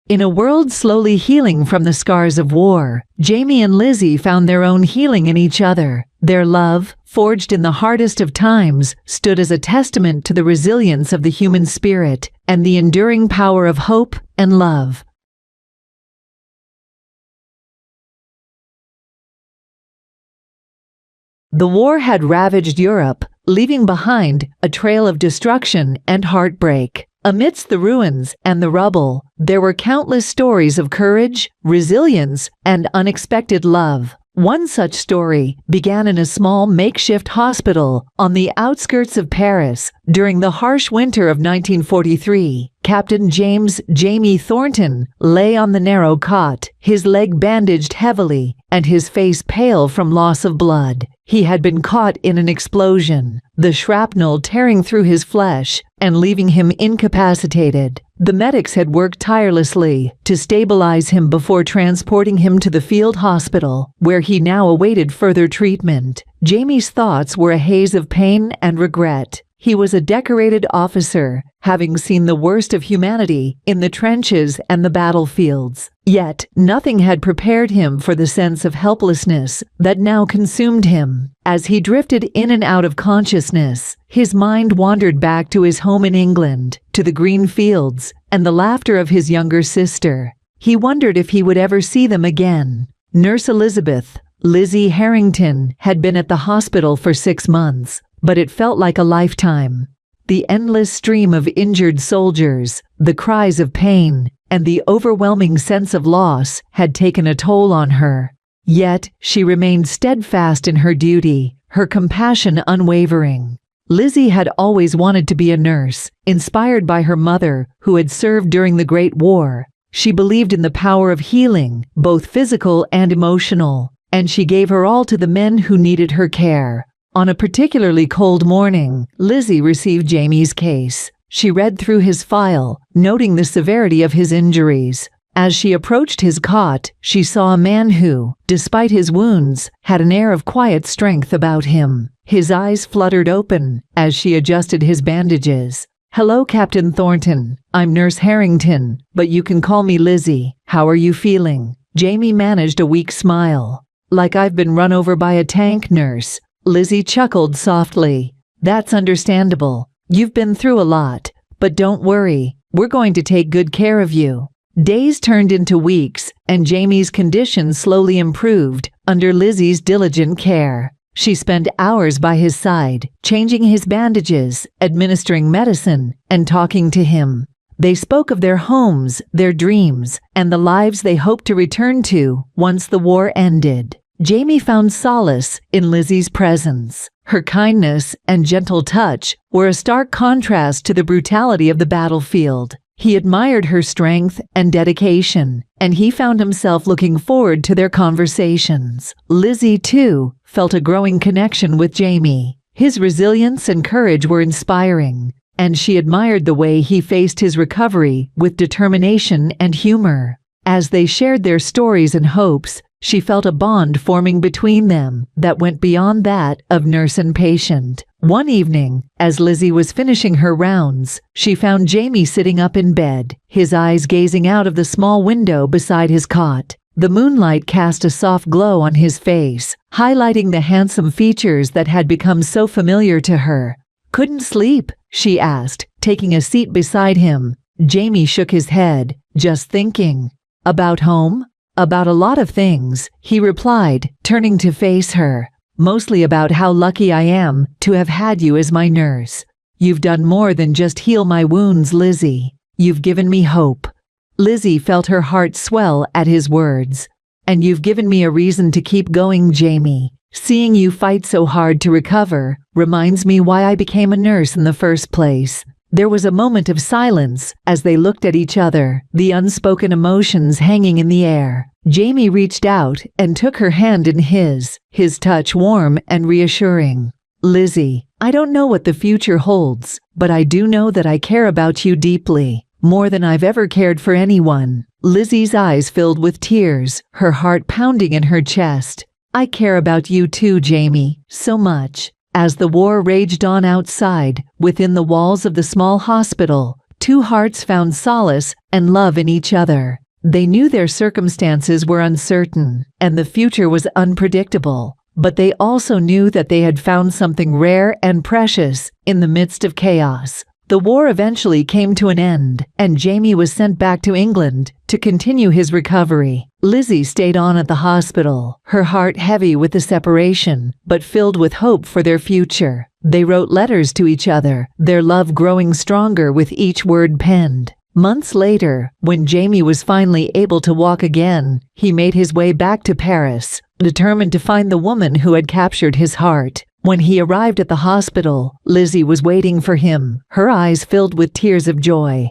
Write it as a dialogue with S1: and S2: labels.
S1: In a world slowly healing from the scars of war, Jamie and Lizzie found their own healing in each other. Their love, forged in the hardest of times, stood as a testament to the resilience of the human spirit and the enduring power of hope and love. The war had ravaged Europe, leaving behind a trail of destruction and heartbreak. Amidst the ruins and the rubble, there were countless stories of courage, resilience, and unexpected love. One such story began in a small makeshift hospital on the outskirts of Paris. During the harsh winter of 1943, Captain James "Jamie" Thornton lay on the narrow cot, his leg bandaged heavily and his face pale from loss of blood. He had been caught in an explosion, the shrapnel tearing through his flesh and leaving him incapacitated. The medics had worked tirelessly to stabilize him before transporting him to the field hospital, where he now awaited further treatment. Jamie's thoughts were a haze of pain and regret. He was a decorated officer, having seen the worst of humanity in the trenches and the battlefields. Yet, nothing had prepared him for the sense of helplessness that now consumed him. As he drifted in and out of consciousness, his mind wandered back to his home in England, to the green fields, and the laughter of his younger sister. He wondered if he would ever see them again. Nurse Elizabeth, Lizzie Harrington, had been at the hospital for 6 months, but it felt like a lifetime. The endless stream of injured soldiers, the cries of pain, and the overwhelming sense of loss had taken a toll on her. Yet, she remained steadfast in her duty, her compassion unwavering. Lizzie had always wanted to be a nurse, inspired by her mother, who had served during the Great War. She believed in the power of healing, both physical and emotional, and she gave her all to the men who needed her care. On a particularly cold morning, Lizzie received Jamie's case. She read through his file, noting the severity of his injuries. As she approached his cot, she saw a man who, despite his wounds, had an air of quiet strength about him. His eyes fluttered open as she adjusted his bandages. "Hello, Captain Thornton. I'm Nurse Harrington, but you can call me Lizzie. How are you feeling?" Jamie managed a weak smile. "Like I've been run over by a tank, nurse." Lizzie chuckled softly. "That's understandable. You've been through a lot. But don't worry, we're going to take good care of you." Days turned into weeks, and Jamie's condition slowly improved under Lizzie's diligent care. She spent hours by his side, changing his bandages, administering medicine, and talking to him. They spoke of their homes, their dreams, and the lives they hoped to return to once the war ended. Jamie found solace in Lizzie's presence. Her kindness and gentle touch were a stark contrast to the brutality of the battlefield. He admired her strength and dedication, and he found himself looking forward to their conversations. Lizzie, too, felt a growing connection with Jamie. His resilience and courage were inspiring, and she admired the way he faced his recovery with determination and humor. As they shared their stories and hopes, she felt a bond forming between them that went beyond that of nurse and patient. One evening, as Lizzie was finishing her rounds, she found Jamie sitting up in bed, his eyes gazing out of the small window beside his cot. The moonlight cast a soft glow on his face, highlighting the handsome features that had become so familiar to her. "Couldn't sleep?" she asked, taking a seat beside him. Jamie shook his head. "Just thinking." "About home?" "About a lot of things," he replied, turning to face her. "Mostly about how lucky I am to have had you as my nurse. You've done more than just heal my wounds, Lizzie. You've given me hope." Lizzie felt her heart swell at his words. "And you've given me a reason to keep going, Jamie. Seeing you fight so hard to recover reminds me why I became a nurse in the first place." There was a moment of silence as they looked at each other, the unspoken emotions hanging in the air. Jamie reached out and took her hand in his touch warm and reassuring. "Lizzie, I don't know what the future holds, but I do know that I care about you deeply, more than I've ever cared for anyone." Lizzie's eyes filled with tears, her heart pounding in her chest. "I care about you too, Jamie, so much." As the war raged on outside, within the walls of the small hospital, two hearts found solace and love in each other. They knew their circumstances were uncertain, and the future was unpredictable, but they also knew that they had found something rare and precious in the midst of chaos. The war eventually came to an end, and Jamie was sent back to England to continue his recovery. Lizzie stayed on at the hospital, her heart heavy with the separation, but filled with hope for their future. They wrote letters to each other, their love growing stronger with each word penned. Months later, when Jamie was finally able to walk again, he made his way back to Paris, determined to find the woman who had captured his heart. When he arrived at the hospital, Lizzie was waiting for him, her eyes filled with tears of joy.